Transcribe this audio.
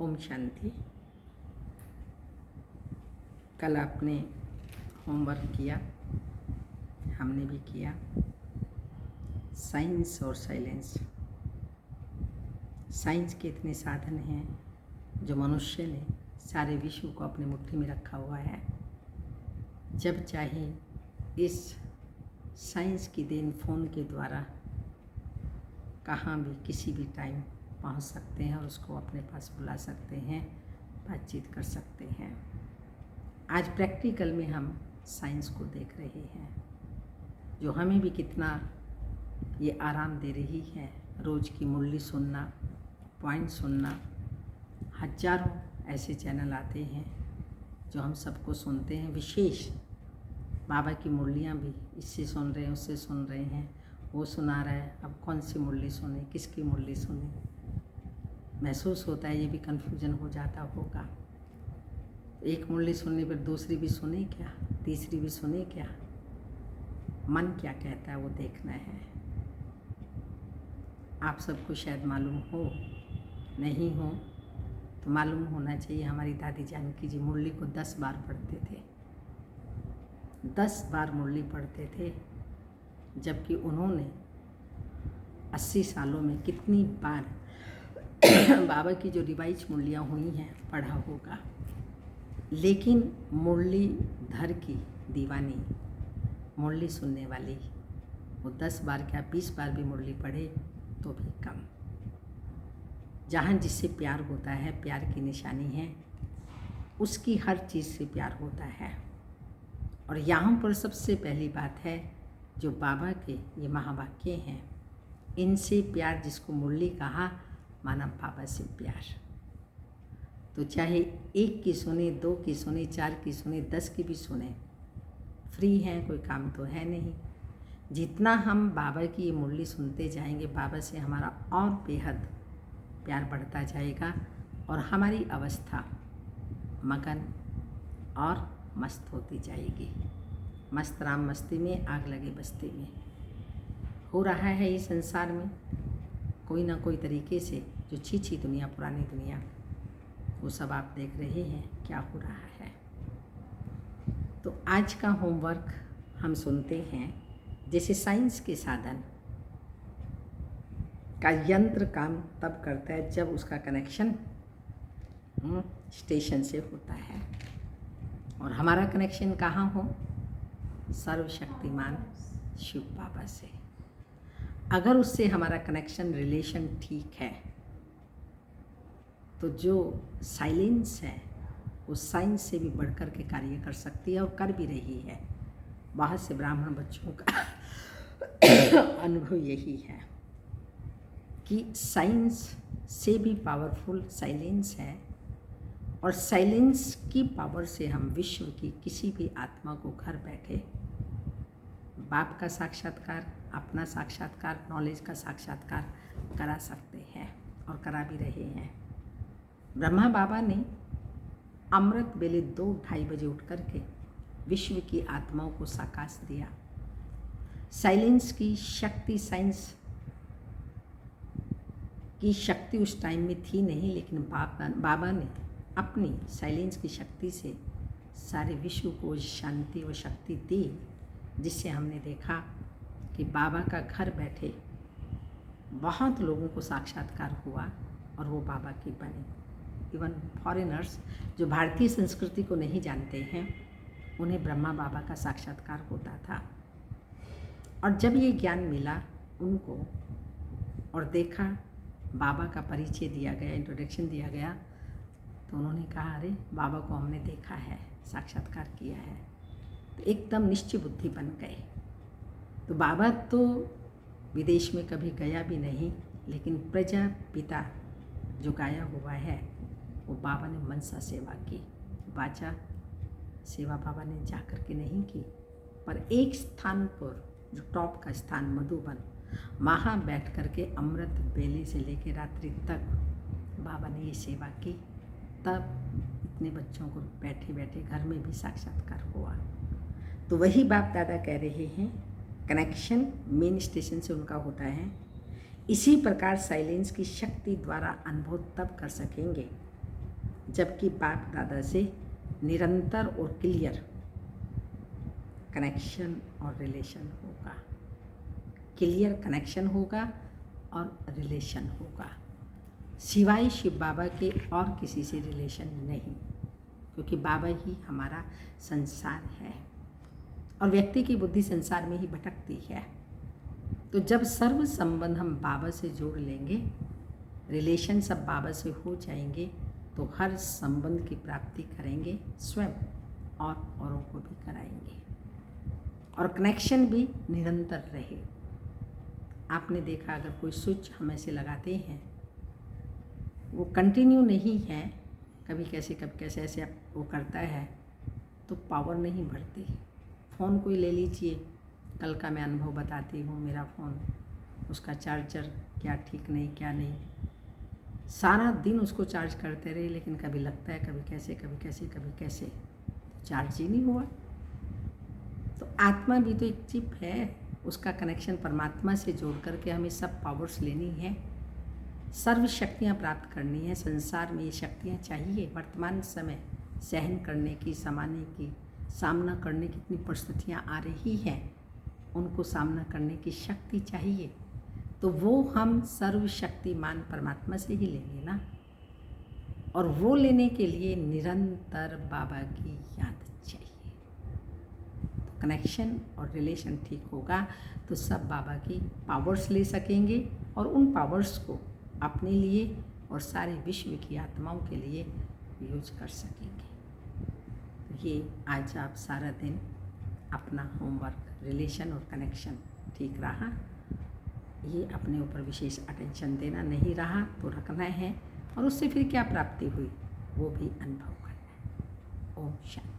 ओम शांति। कल आपने होमवर्क किया, हमने भी किया। साइंस और साइलेंस। साइंस के इतने साधन हैं जो मनुष्य ने सारे विश्व को अपनी मुट्ठी में रखा हुआ है। जब चाहे इस साइंस की देन फ़ोन के द्वारा कहाँ भी किसी भी टाइम पहुंच सकते हैं और उसको अपने पास बुला सकते हैं, बातचीत कर सकते हैं। आज प्रैक्टिकल में हम साइंस को देख रहे हैं जो हमें भी कितना ये आराम दे रही है। रोज़ की मुरली सुनना, पॉइंट सुनना, हजारों ऐसे चैनल आते हैं जो हम सबको सुनते हैं। विशेष बाबा की मुरलियाँ भी इससे सुन रहे हैं, उससे सुन रहे हैं, वो सुना रहा है, अब कौन सी मुरली सुने, किसकी मुरली सुने। महसूस होता है ये भी कन्फ्यूजन हो जाता होगा। एक मुरली सुनने पर दूसरी भी सुने क्या, तीसरी भी सुने क्या। मन क्या कहता है वो देखना है। आप सबको शायद मालूम हो, नहीं हो तो मालूम होना चाहिए। हमारी दादी जानकी जी मुरली को 10 बार पढ़ते थे, 10 बार मुरली पढ़ते थे, जबकि उन्होंने 80 सालों में कितनी बार बाबा की जो रिवाइज मुरलियाँ हुई हैं पढ़ा होगा। लेकिन मुरलीधर की दीवानी, मुरली सुनने वाली, वो 10 बार क्या 20 बार भी मुरली पढ़े तो भी कम। जहाँ जिससे प्यार होता है, प्यार की निशानी है, उसकी हर चीज़ से प्यार होता है। और यहाँ पर सबसे पहली बात है जो बाबा के ये महावाक्य हैं, इनसे प्यार, जिसको मुरली कहा, माना बाबा से प्यार। तो चाहे 1 की सुने, 2 की सुने, 4 की सुने, 10 की भी सुने, फ्री हैं, कोई काम तो है नहीं। जितना हम बाबा की ये मुरली सुनते जाएंगे, बाबा से हमारा और बेहद प्यार बढ़ता जाएगा और हमारी अवस्था मगन और मस्त होती जाएगी। मस्त राम मस्ती में, आग लगे बस्ती में। हो रहा है इस संसार में कोई ना कोई तरीके से जो छी दुनिया, पुरानी दुनिया, वो सब आप देख रहे हैं क्या हो रहा है। तो आज का होमवर्क हम सुनते हैं, जैसे साइंस के साधन का यंत्र काम तब करता है जब उसका कनेक्शन स्टेशन से होता है। और हमारा कनेक्शन कहाँ हो? सर्वशक्तिमान शिव बाबा से। अगर उससे हमारा कनेक्शन, रिलेशन ठीक है, तो जो साइलेंस है वो साइंस से भी बढ़कर के कार्य कर सकती है और कर भी रही है। बहुत से ब्राह्मण बच्चों का अनुभव यही है कि साइंस से भी पावरफुल साइलेंस है और साइलेंस की पावर से हम विश्व की किसी भी आत्मा को घर बैठे बाप का साक्षात्कार, अपना साक्षात्कार, नॉलेज का साक्षात्कार करा सकते हैं और करा भी रहे हैं। ब्रह्मा बाबा ने अमृत बेले 2-2:30 बजे उठ कर के विश्व की आत्माओं को साकाश दिया। साइलेंस की शक्ति, साइंस की शक्ति उस टाइम में थी नहीं, लेकिन बाबा ने अपनी साइलेंस की शक्ति से सारे विश्व को शांति और शक्ति दी, जिससे हमने देखा कि बाबा का घर बैठे बहुत लोगों को साक्षात्कार हुआ और वो बाबा की बने। इवन फॉरेनर्स जो भारतीय संस्कृति को नहीं जानते हैं, उन्हें ब्रह्मा बाबा का साक्षात्कार होता था। और जब ये ज्ञान मिला उनको और देखा, बाबा का परिचय दिया गया, इंट्रोडक्शन दिया गया, तो उन्होंने कहा, अरे बाबा को हमने देखा है, साक्षात्कार किया है। तो एकदम निश्चय बुद्धि बन गए। तो बाबा तो विदेश में कभी गया भी नहीं, लेकिन प्रजापिता जो गाया हुआ है वो बाबा ने मनसा सेवा की। वाचा सेवा बाबा ने जा कर के नहीं की, पर एक स्थान पर जो टॉप का स्थान मधुबन, वहाँ बैठ कर के अमृत बेले से लेकर रात्रि तक बाबा ने ये सेवा की। तब इतने बच्चों को बैठे बैठे घर में भी साक्षात्कार हुआ। तो वही बाप दादा कह रहे हैं, कनेक्शन मेन स्टेशन से उनका होता है। इसी प्रकार साइलेंस की शक्ति द्वारा अनुभव तब कर सकेंगे जबकि बाप दादा से निरंतर और क्लियर कनेक्शन और रिलेशन होगा, क्लियर कनेक्शन होगा और रिलेशन होगा, सिवाय शिव बाबा के और किसी से रिलेशन नहीं, क्योंकि बाबा ही हमारा संसार है और व्यक्ति की बुद्धि संसार में ही भटकती है। तो जब सर्व संबंध हम बाबा से जोड़ लेंगे, रिलेशन सब बाबा से हो जाएंगे, तो हर संबंध की प्राप्ति करेंगे स्वयं और औरों को भी कराएंगे, और कनेक्शन भी निरंतर रहे। आपने देखा, अगर कोई स्विच हम ऐसे लगाते हैं, वो कंटिन्यू नहीं है, कभी कैसे ऐसे वो करता है, तो पावर नहीं बढ़ती। फ़ोन कोई ले लीजिए, कल का मैं अनुभव बताती हूँ। मेरा फ़ोन, उसका चार्जर क्या ठीक नहीं, क्या नहीं, सारा दिन उसको चार्ज करते रहे, लेकिन कभी लगता है कभी कैसे, तो चार्ज ही नहीं हुआ। तो आत्मा भी तो एक चिप है, उसका कनेक्शन परमात्मा से जोड़ करके हमें सब पावर्स लेनी है, सर्व शक्तियाँ प्राप्त करनी है। संसार में ये शक्तियाँ चाहिए। वर्तमान समय सहन करने की, समाने की, सामना करने की इतनी परिस्थितियाँ आ रही हैं, उनको सामना करने की शक्ति चाहिए, तो वो हम सर्वशक्तिमान परमात्मा से ही लेंगे ना। और वो लेने के लिए निरंतर बाबा की याद चाहिए। तो कनेक्शन और रिलेशन ठीक होगा तो सब बाबा की पावर्स ले सकेंगे और उन पावर्स को अपने लिए और सारे विश्व की आत्माओं के लिए यूज कर सकेंगे। ये आज आप सारा दिन अपना होमवर्क, रिलेशन और कनेक्शन ठीक रहा, ये अपने ऊपर विशेष अटेंशन देना, नहीं रहा तो रखना है, और उससे फिर क्या प्राप्ति हुई वो भी अनुभव करना है। ओम शांति।